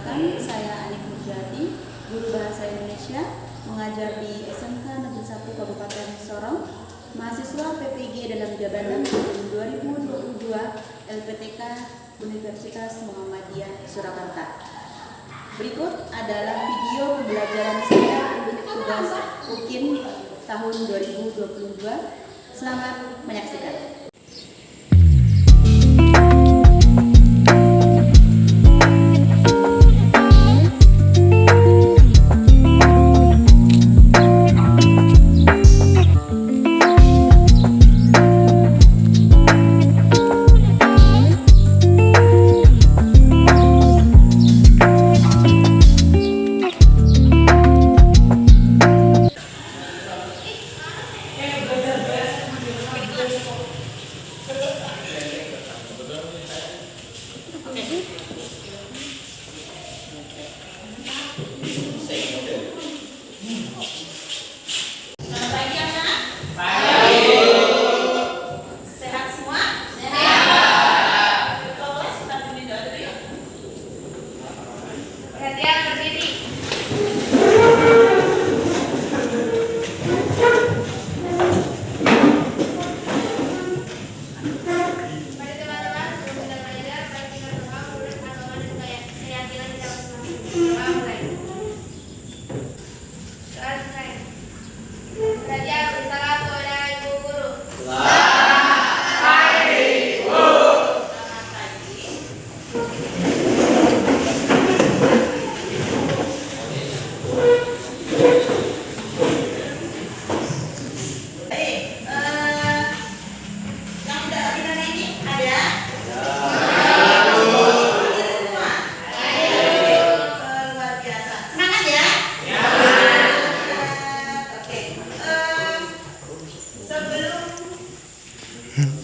Perkenalkan, saya Anik Nurjati, guru Bahasa Indonesia, mengajar di SMK Negeri 1 Kabupaten Sorong, mahasiswa PPG dalam jabatan tahun 2022 LPTK Universitas Muhammadiyah Surakarta. Berikut adalah video pembelajaran saya untuk tugas UKIM tahun 2022. Selamat menyaksikan.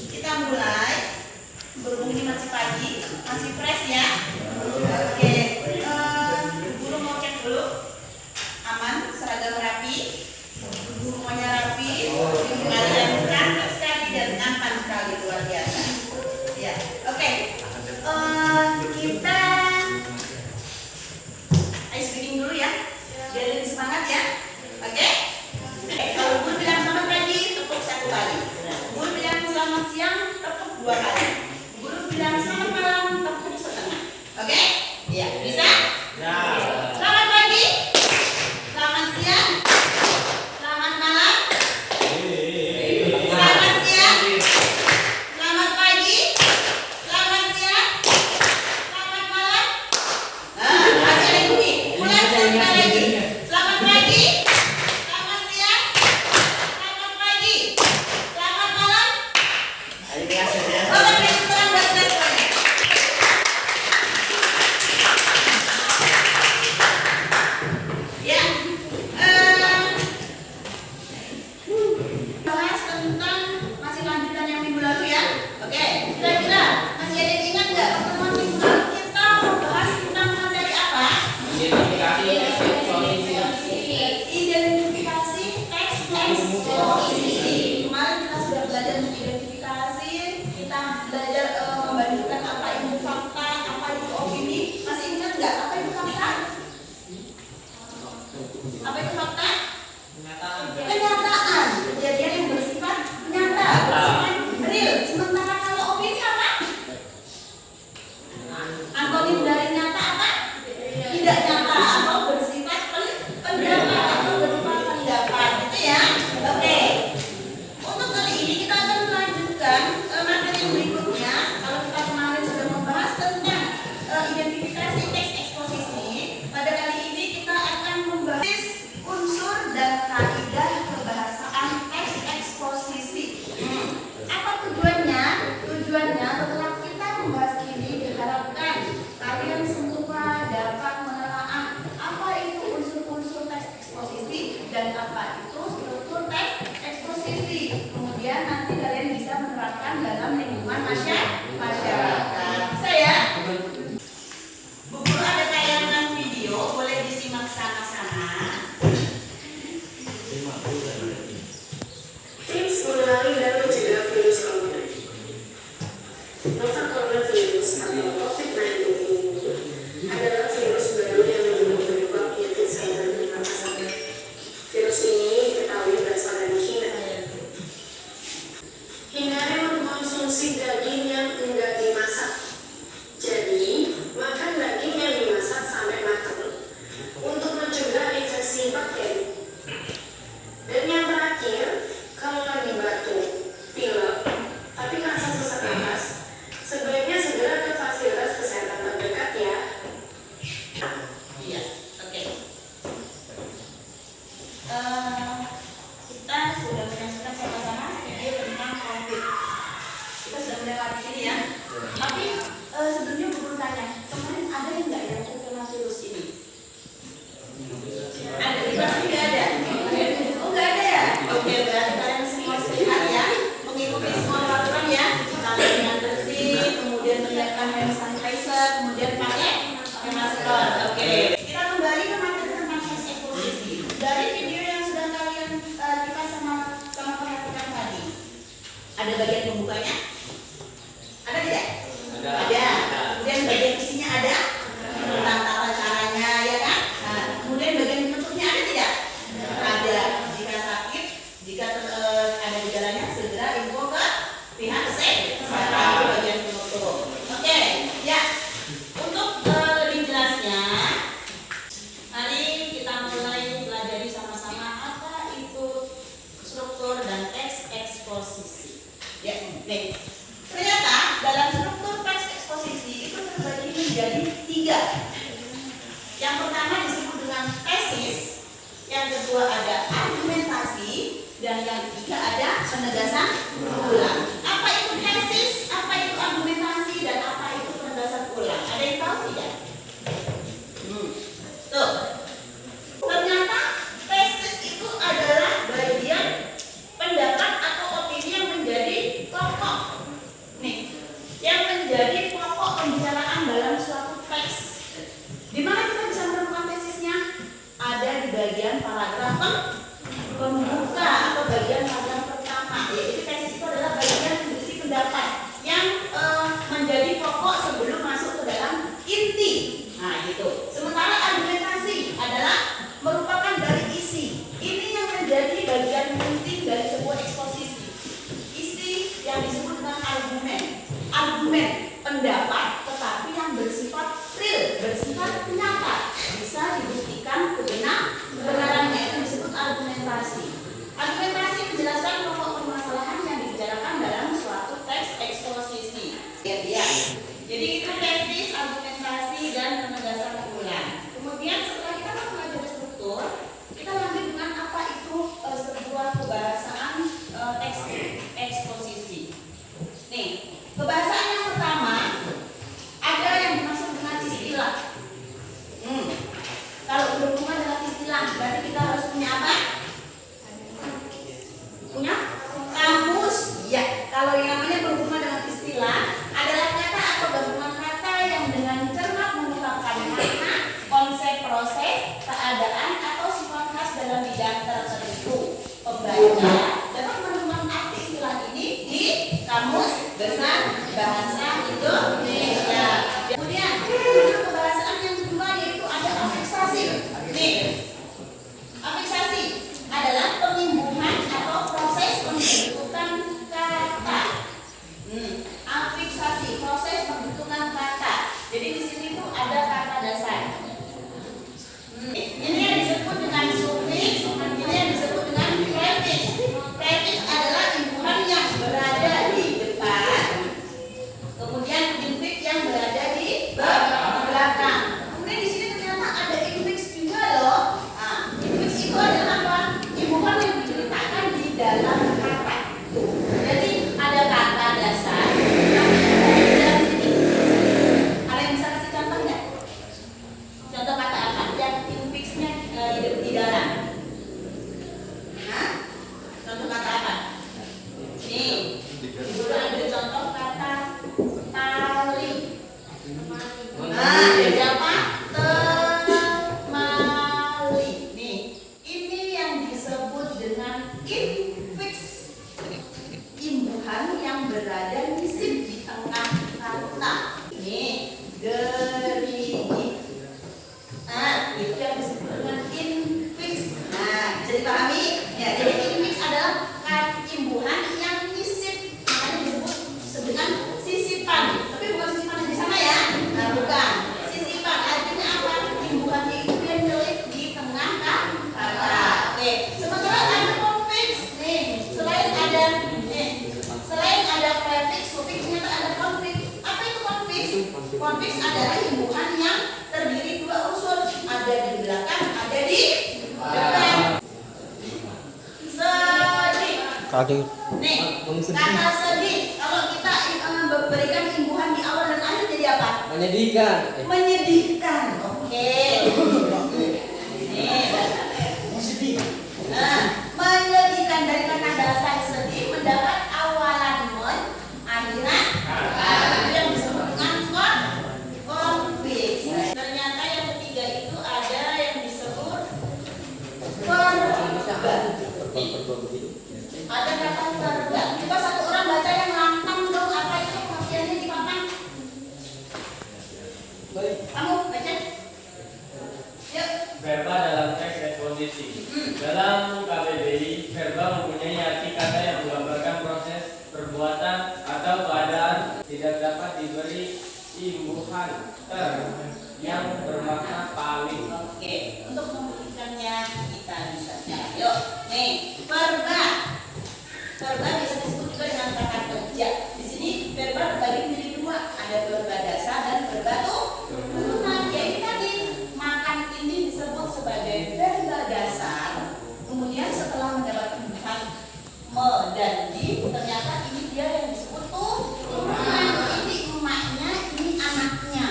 Kita mulai, berhubung ini masih pagi, masih fresh ya. Oke, guru mau cek dulu, aman, seragam rapi, semuanya rapi, kalian cantik sekali dan tampan sekali, luar biasa. Ya, oke. Kita ice breaking dulu ya, biar lebih semangat ya. Oke. Kalau guru bilang selamat pagi, tepuk 1 kali. Guru bilang selamat siang, tepuk 2 kali. Guru bilang selamat malam, tepuk setengah. Oke? Iya, bisa? Ya. Selamat pagi, selamat siang, selamat malam, selamat siang, selamat pagi, selamat siang, selamat malam. Masih ada bunyi. Ulang sekali lagi. Selamat pagi, selamat siang, selamat pagi, selamat malam. Oke, beri tepuk tangan buat kita semuanya. Ya, bahas tentang masih lanjutan yang minggu lalu ya. Oke, kira-kira masih ada yang ingat nggak pertemuan minggu lalu kita membahas tentang materi apa? Identifikasi teks eksposisi. Kemarin kita sudah belajar mengidentifikasi, kita belajar membandingkan apa itu fakta, apa itu opini. Masih ingat nggak apa itu fakta? Apa itu fakta? Kenyataan. Kejadian yang bersifat nyata, bersifat real. Sementara kalau opini apa? Antonim dari nyata apa? Tidak nyata atau bersifat pendapat atau berupa pendapat, gitu ya. Oke. Untuk kali ini kita akan melanjutkan materi berikutnya. Kalau kita kemarin sudah membahas tentang identifikasi teks eksposisi, pada kali ini kita akan membahas unsur dan kaidah kebahasaan teks eksposisi. Apa tujuannya? Tujuannya setelah kita membahas ini diharapkan kalian semua dapat menelaah apa itu unsur-unsur teks eksposisi dan apa itu struktur teks eksposisi. Kemudian nanti kalian bisa menerapkan dalam lingkungan masyarakat. Bisa ya? Buku ada tayangan video, boleh disimak sama-sama. Tips mengenali dan mencegah virus corona. Novel coronavirus atau COVID-19 ini adalah virus hand sanitizer, kemudian pakai masker. Oke. Kita kembali ke materi tentang teks eksposisi. Dari video yang sudah kalian kita sama perhatikan tadi, ada bagian pembukanya? Ada tidak? Ada. Kemudian bagian isinya ada? Tentang tata caranya, ya kan? Nah, kemudian bagian bentuknya ada tidak? Ada. Jika sakit, jika ada gejalanya, segera info ke pihak kesehatan bagian penutup. Oke, ya. Untuk lebih jelasnya, mari kita mulai pelajari sama-sama apa itu struktur dan teks eksposisi. Ya, nih. Ternyata dalam struktur teks eksposisi itu terbagi menjadi 3. Yang pertama disebut dengan tesis, yang kedua ada argumentasi, dan yang ketiga ada penegasan ulang. Apa itu tesis, apa itu argumentasi, dan apa itu penegasan ulang? Ada yang tahu tidak? Tuh. Ternyata tesis itu adalah bagian pendapat atau opini yang menjadi pokok. Nih, yang menjadi pokok pembicaraan dalam suatu teks. Di mana kita bisa menemukan tesisnya? Ada di bagian paragraf pembuka atau bagian paragraf pertama. Yaitu tesis itu adalah bagian berisi pendapat yang menjadi pokok sebelum masuk ke dalam inti. Nah, gitu. Sementara argumentasi adalah merupakan dari isi. Ini yang menjadi bagian penting dari sebuah eksposisi. Isi yang disebut dengan argumen. Argumen pendapat tetapi yang bersifat real, bersifat nyata, bisa dibuktikan kebenarannya, itu disebut argumentasi. Argumentasi menjelaskan pokok permasalahan yang dibicarakan dalam suatu teks eksposisi. Ya. Jadi itu tesis, argumentasi, dan penegasan ulang. Kemudian setelah kita mempelajari struktur, kita lanjut dengan apa itu sebuah kebahasaan teks eksposisi. Nih, kebahasaan yang pertama ada yang dimaksud dengan istilah. Kalau berhubungan dengan istilah, berarti kita harus punya apa? Punya kamus. Ya, kalau yang namanya berhubungan dengan istilah adalah kata atau gabungan kata yang dengan cermat mengungkapkan makna, konsep, proses, keadaan atau sifat khas dalam bidang tertentu. Pembaca dapat menemukan arti istilah ini di Kamus Besar Bahasa Indonesia. Kemudian kebahasaan yang kedua yaitu ada afiksasi. Nih, afiksasi adalah pengimbuhan atau proses pembentukan kata. Afiksasi, proses pembentukan kata. Jadi di sini tuh ada kata dasar. Ini yang disebut dengan sufiks, ini yang disebut dengan prefiks. Prefiks adalah imbuhan yang berada di depan, kemudian infiks yang berada di belakang. Kemudian di sini ternyata ada infiks juga loh. Nah, infiks itu adalah apa? Imbuhan yang diletakkan di dalam kata. Jadi ada kata dasar, tapi ada di dalam sini. Ada yang bisa kasih contoh nggak? Contoh kata apa yang infiksnya di dalam? Hah? Contoh kata apa? Nih, dulu ada contoh kata tali. Nah, jadi apa? Temali. Nih, ini yang disebut dengan infiks. Imbuhan yang berada nisib di tengah kata. Nih, gerigi. Nah, itu yang disebut dengan infiks. Nah, bisa dipahami? Ya, jadi infiks adalah imbuhan yang nisib. Makanya disebut dengan sisipan. Tapi bukan sisipan yang di sana ya. Nah, bukan. Sisipan artinya apa? Imbuhannya itu yang nyelip di tengah kata. Oke. Sementara ada konfiks. Nih, selain ada prefiks, sufiks, ternyata ada konfiks. Apa itu konfiks? Konfiks adalah imbuhan yang terdiri 2 unsur. Ada di belakang, ada di depan. Sedih. Nih, kata sedih. Kalau kita berikan imbuhan di awal dan akhir jadi apa? Menyedihkan. Menyedihkan. Oke. Nih. Nah, menyedihkan dari kata dasar sedih mendapat awalan akhiran. Itu yang disebut dengan imbuhan yang bermakna paling. Oke, untuk membuktikannya kita bisa siap. Yuk, nih, verba. Verba bisa disebut juga dengan kata kerja. Di sini verba terbagi menjadi dua, ada verba dasar dan verba turunan. Ya ini tadi makan ini disebut sebagai verba dasar. Kemudian setelah mendapat imbuhan me dan di, ternyata ini dia yang disebut turunan. Ini emaknya, ini anaknya.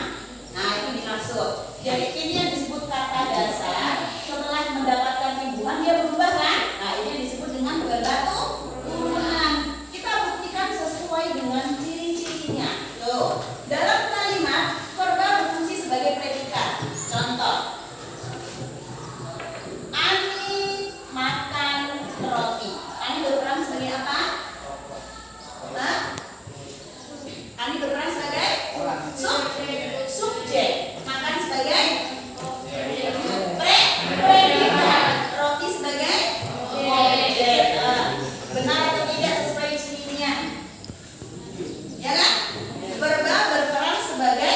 Nah itu dimaksud. Jadi ini yang disebut kata dasar. Setelah mendapatkan imbuhan dia berubah kan? Nah ini yang disebut dengan verba turunan. Kita buktikan sesuai dengan ciri-cirinya. Tuh, dalam kalimat verba berfungsi sebagai predikat. Contoh, Ani makan roti. Ani berperan sebagai apa? Hah? Ani berperan sebagai subjek. Makan sebagai predikat. Roti sebagai objek. Benar atau tidak sesuai cirinya? Ya kan? Verba berperan sebagai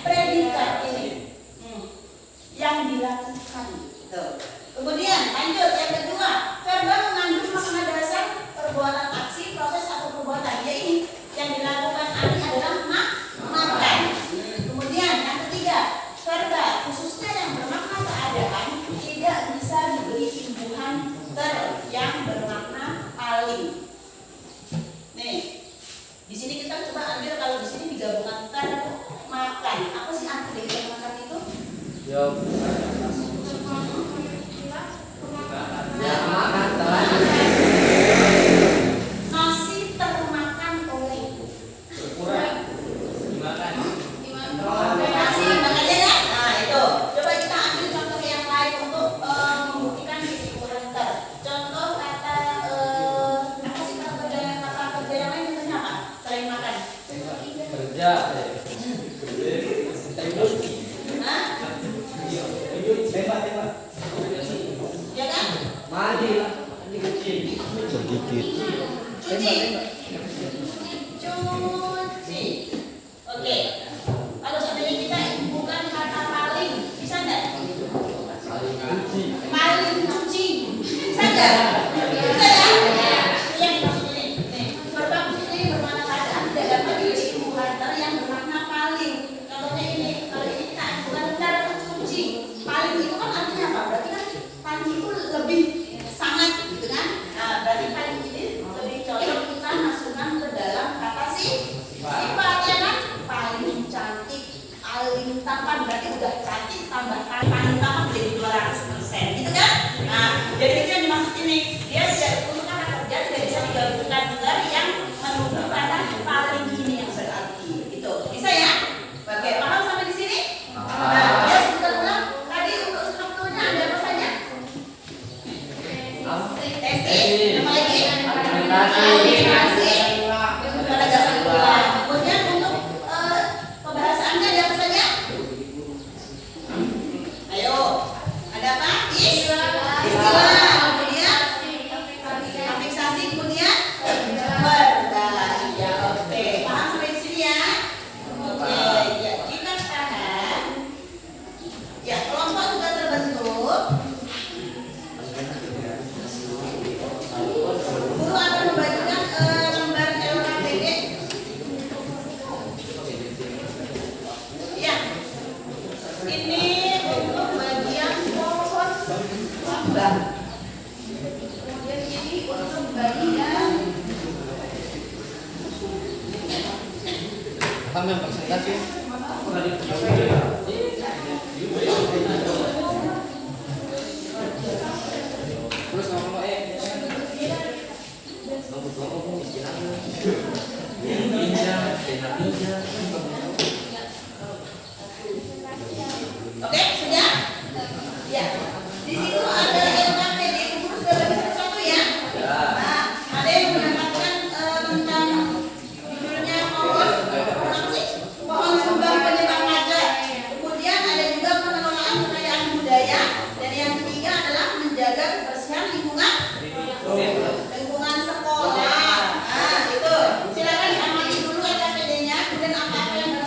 predikat ini. Yang dilakukan. Tuh. Kemudian lanjut yang kedua, verba mengandung makna dasar perbuatan aksi, proses atau perbuatan. Ya ini yang dilakukan Ani adalah makan. Kemudian yang ketiga, verba khususnya yang bermakna keadaan tidak bisa diberi imbuhan yang bermakna paling. Nih, di sini kita coba ambil kalau di sini digabungkan makan. Apa sih arti dari makan itu? Nasi termakan oleh nasi makanya ya. Nah itu coba kita ambil contoh yang lain untuk membuktikan kesimpulan ter. Contoh kata apa sih kata kerja yang lain contohnya apa selain makan? Kerja. Hah? Ya kan? Sedikit. Cuci. Oke. Kalau seandainya kita bukan kata paling, bisa enggak? Paling cuci. Bisa enggak? Bisa ya? Itu yang dimaksud ini. Nih, verba khusus ini bermakna keadaan tidak dapat diberi imbuhan yang bermakna paling. Contohnya ini, kalau ini kita bukan benar cuci. Paling itu kan artinya apa? Berarti kan paling itu lebih sangat gitu kan? Nah, berarti paling ini lebih cocok kita masukkan ke dalam kata sifatnya kan paling cantik, paling tampan, berarti udah cantik tambah paling tampan jadi 200% gitu kan? Nah, jadi itu yang dimaksud ini. Dia untuk kata kerja tidak bisa digabungkan dengan yang menunggu kata paling ini yang berarti gitu. Bisa ya? Oke, paham sampai di sini? Nah, ya sebutkan ulang. Tadi untuk strukturnya ada apa saja? Tesis, apa lagi? Argumentasi, penegasan ulang. Kemudian untuk pembahasannya ada apa saja? Ayo, ada apa? Istilah. Kemudian afiksasi, kemudian verba. Ya, oke. Paham sampai di sini ya? Oke, ya kita tahan. Ya, kelompok sudah terbentuk. Guru akan membagikan lembar LKPD. Ya, ini untuk bagian pohon tambah. Kemudian ini untuk bagian Paham yang presentasi? Terus ngomong oke, sudah? Ya. Di situ ada LKPD, guru sudah bagi satu-satu ya. Nah, ada yang mendapatkan tentang judulnya pohon apa sih? Pohon sumbang penyebab macet. Kemudian ada juga pengelolaan kekayaan budaya dan yang ketiga adalah menjaga kebersihan lingkungan sekolah. Nah, itu. Silakan diamati dulu LKPD-nya, kemudian apa yang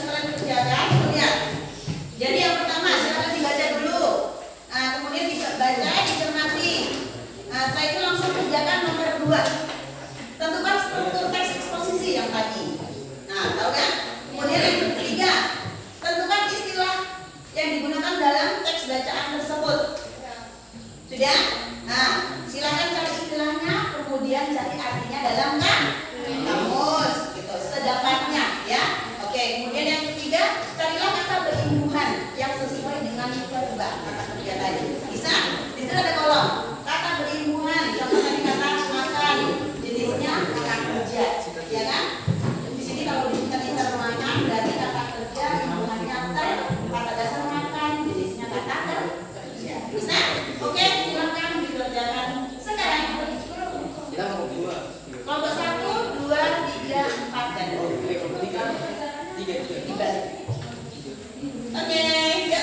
dibalik. Oke, ya.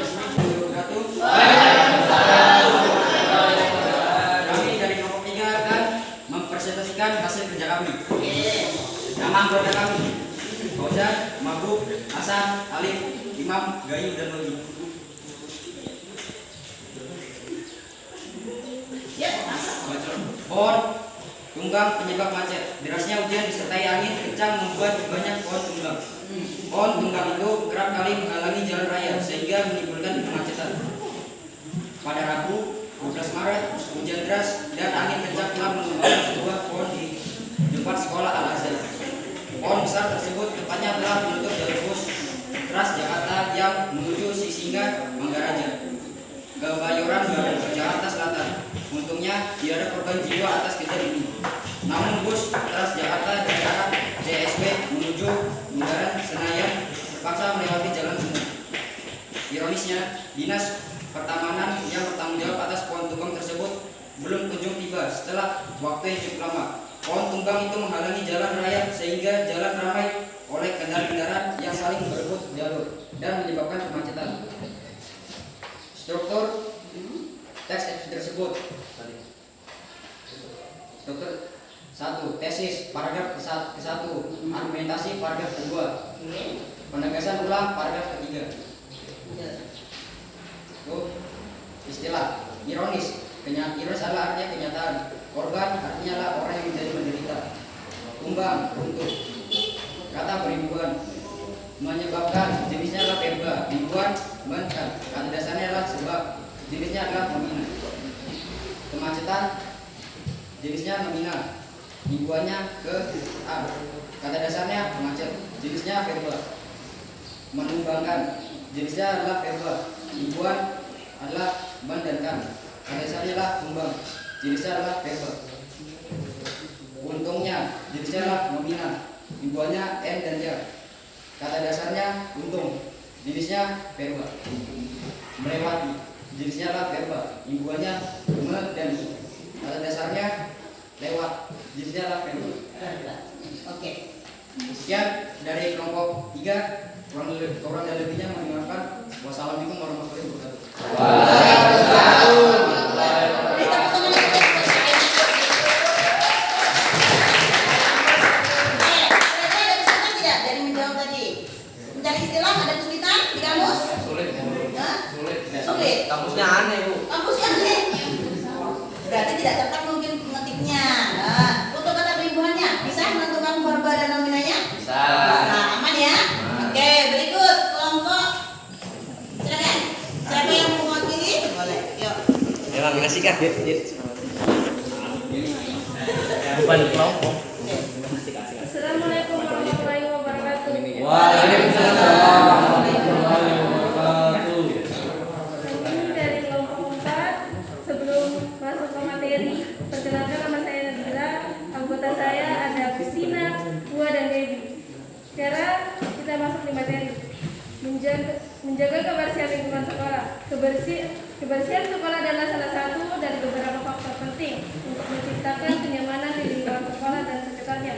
wabarakatuh. Kami dari kelompok 3 akan mempresentasikan hasil kerja kami. Nama anggota kami: Fauzan, Mabuk, Hasan, Alif, Imam, Gayu, dan Lodi. Pohon tunggang penyebab macet. Derasnya hujan disertai angin kencang membuat banyak pohon tumbang. Pohon tunggang itu kerap kali menghalangi jalan raya sehingga menimbulkan kemacetan. Pada Rabu 12 Maret, hujan deras dan angin kencang telah menumbangkan sebuah pohon di depan sekolah Al-Azhar. Pohon besar tersebut tepatnya telah menutup jalur bus Trans Jakarta yang menuju Sisinga, Manggaraja, Kebayoran Baru, Jakarta Selatan. Untungnya tidak ada korban jiwa atas kejadian ini. Namun bus Trans Jakarta dari arah CSW menuju Bundaran Senayan terpaksa melewati jalan umum. Ironisnya, Dinas Pertamanan yang bertanggung jawab atas pohon tumbang tersebut belum kunjung tiba setelah waktu yang cukup lama. Pohon tumbang itu menghalangi jalan raya sehingga jalan ramai oleh kendaraan-kendaraan yang saling berebut jalur dan menyebabkan kemacetan. Struktur teks tersebut: struktur 1. Tesis paragraf ke-1, argumentasi paragraf ke-2, penegasan ulang paragraf ke-3. Istilah ironis. Ironis adalah artinya kenyataan. Korban artinya adalah orang yang menjadi menderita. Tumbang untuk kata beribuan, menyebabkan jenisnya adalah verba. Ribuan menkan, kata dasarnya adalah sebab, jenisnya adalah nomina. Kemacetan, jenisnya nomina, ribuannya ke A, kata dasarnya macet, jenisnya verba. Menumbangkan, jenisnya adalah verba. Ribuan adalah ban dan kan, kata dasarnya adalah tumbang, jenisnya adalah verba. Untungnya, jenisnya adalah nomina, ribuannya N dan Y, kata dasarnya untung, jenisnya verba. Melewati, jenisnya adalah verba, ribuannya me dan I, kata dasarnya lewat, jenisnya adalah verba. Oke. Sekian dari kelompok 3. Kurang dan lebihnya mohon dimaafkan. Wassalamualaikum warahmatullahi wabarakatuh. Beri tepuk tangan yang keras. Kira-kira ada kesulitan tidak dari menjawab tadi? Mencari istilah ada kesulitan di kamus? Sulit. Hah? Sulit. Sulit. Kamusnya aneh, Bu. Kamusnya aneh. Berarti tidak tepat mungkin mengetiknya. Nah, untuk kata beribuannya bisa menentukan verba dan nominanya? Bisa. Bisa. Aman ya? Oke, berikut kelompok. Silakan. Siapa yang mau mewakili? Boleh. Yuk. Ya, makasih Kak. Bukan kelompok. Assalamualaikum warahmatullahi wabarakatuh. Waalaikumsalam warahmatullahi wabarakatuh. Kami dari kelompok 4. Sebelum masuk ke materi, perkenalkan nama saya Nadira. Anggota saya ada Christina, Bua, dan Debbie. Sekarang kita masuk di materi. Menjaga kebersihan lingkungan sekolah. Kebersihan sekolah adalah salah satu dari beberapa faktor penting untuk menciptakan kenyamanan di lingkungan sekolah dan sekitarnya.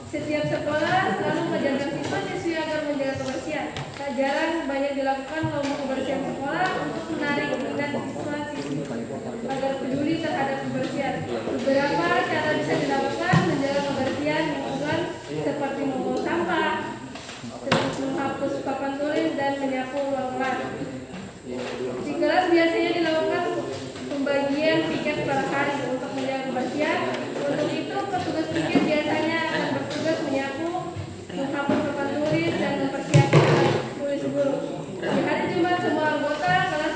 Setiap sekolah selalu mengajarkan siswa-siswi agar menjaga kebersihan. Tak jarang banyak dilakukan lomba kebersihan sekolah untuk menarik minat siswa-siswi agar peduli terhadap kebersihan. Beberapa cara bisa dilakukan menjaga kebersihan lingkungan seperti membuang sampah, menghapus papan tulis, dan menyapu ruang kelas. Di kelas biasanya dilakukan pembagian piket per hari untuk menjaga kebersihan. Untuk itu, petugas piket biasanya akan bertugas menyapu, menghapus papan tulis, dan mempersiapkan tulis guru. Di hari Jumat, semua anggota kelas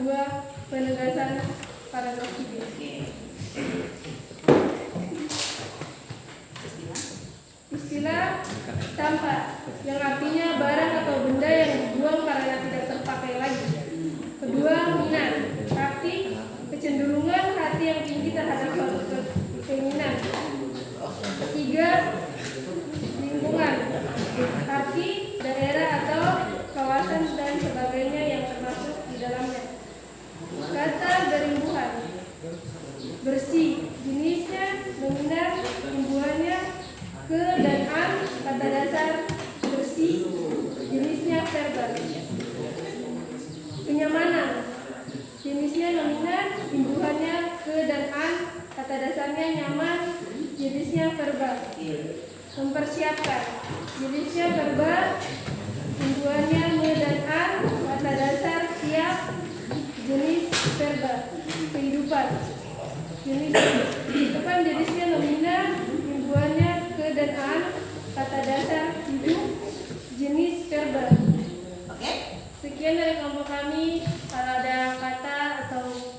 kedua penegasan paragraf 3. Istilah sampah yang artinya barang atau benda yang dibuang karena tidak terpakai lagi. Kedua, minat, arti kecenderungan hati yang tinggi terhadap suatu keinginan. Tiga, lingkungan, arti daerah atau kawasan dan sebagainya yang termasuk di dalamnya. Kata berimbuhan, bersih, jenisnya, nominal, imbuhannya, ke dan an, kata dasar bersih, jenisnya verbal. Kenyamanan, jenisnya nominal, imbuhannya ke dan an, kata dasarnya nyaman, jenisnya verbal. Mempersiapkan, jenisnya verbal, imbuhannya me dan an, kata dasar siap, jenis verbal. Kehidupan, kehidupan jenisnya nominal, imbuhannya ke dan an, kata dasar hidup, jenis verbal. Oke. Sekian dari kelompok kami. Kalau ada kata atau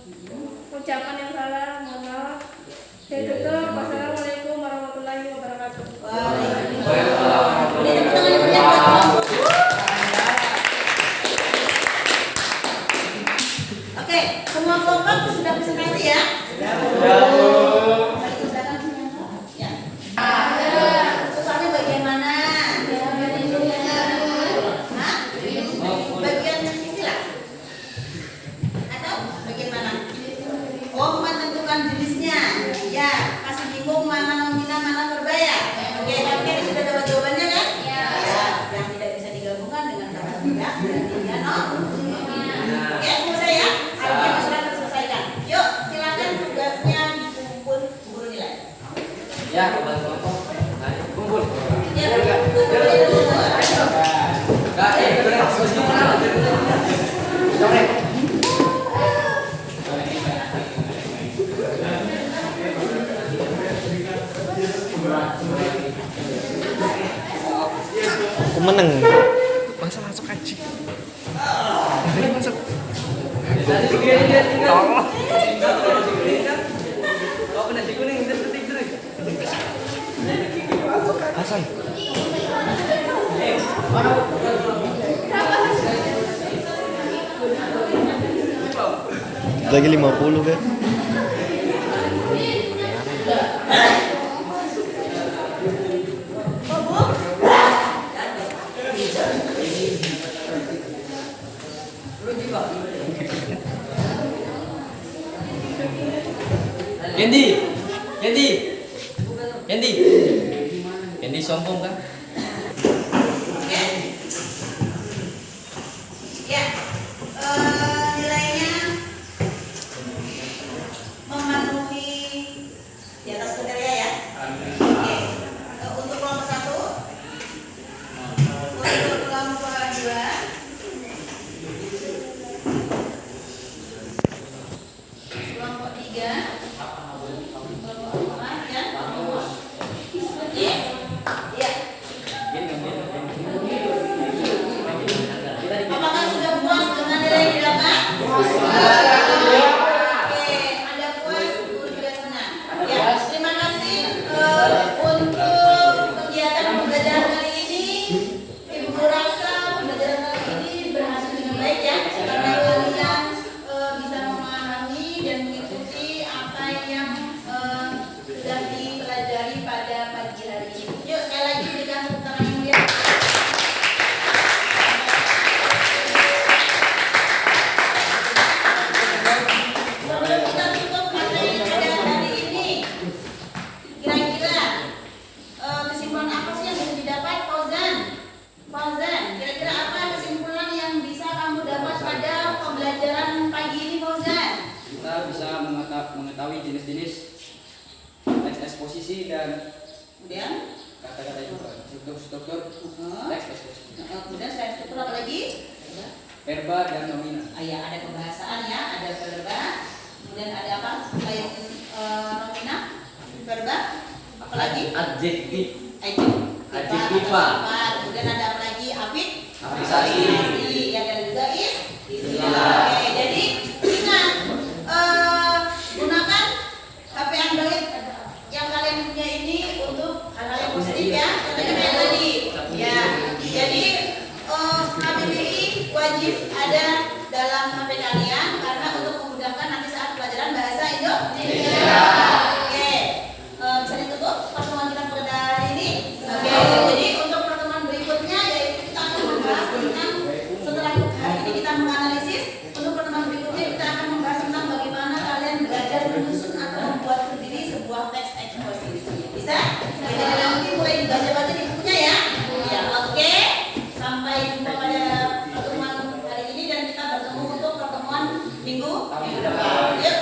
ucapan yang salah, mohon maaf. Saya tutup. Wassalamualaikum warahmatullahi wabarakatuh. Ini tepuk tangan yang meriah buat kamu. Oke, semua kelompok sudah presentasi ya? Ya. Susahnya bagian mana? Hah? Bagian istilah? Atau bagian mana? Oh, menentukan jenisnya. Ya, kasih bingung mana nominal, mana verbal ya? Oke, tapi sudah dapat jawabannya kan? Ya. Yang tidak bisa digabungkan dengan kata tidak, berarti ya no. Oke, selesai ya? Akhirnya masalah terselesaikan. Yuk, silakan tugasnya dikumpul guru nilai. Ya, kelompok. Kumpul. Ya, kumpul. Kak, Aku menang. Masa masuk aja. Masuk. Tolong. Hasan. Lagi 50 kan? Kendi sombong kan? Oke. Ya, nilainya memenuhi di atas kriteria ya. Oke. Untuk kelompok 1, untuk kelompok 2, kelompok 3, kelompok 4 ya. Oke. Ya. Apakah sudah puas dengan nilai yang didapat? Oke, Anda puas, guru juga senang. Ya, terima kasih untuk kegiatan pembelajaran kali ini. Ibu rasa pembelajaran kali ini berhasil dengan baik ya, karena kalian bisa memahami dan mengikuti apa yang sudah dipelajari pada pagi hari ini. Yuk, sekali lagi berikan tepuk tangan yang meriah. Sebelum kita tutup materi pada hari ini, kira-kira kesimpulan apa sih yang bisa didapat, Fauzan? Fauzan, kira-kira apa kesimpulan yang bisa kamu dapat pada pembelajaran pagi ini, Fauzan? Kita bisa mengetahui jenis-jenis teks eksposisi dan Kemudian, kata-kata juga struktur teks eksposisi, kemudian selain struktur apa lagi? verba dan nominal. Ya, ada pembahasan ya, ada verba, kemudian ada apa? Selain nominal, verba, apa lagi? Adjektif. Adjektiva. Kemudian ada apa lagi? Afisasi. Afisasi. Ya, dan juga istilah. Oke, jadi minggu depan. Yuk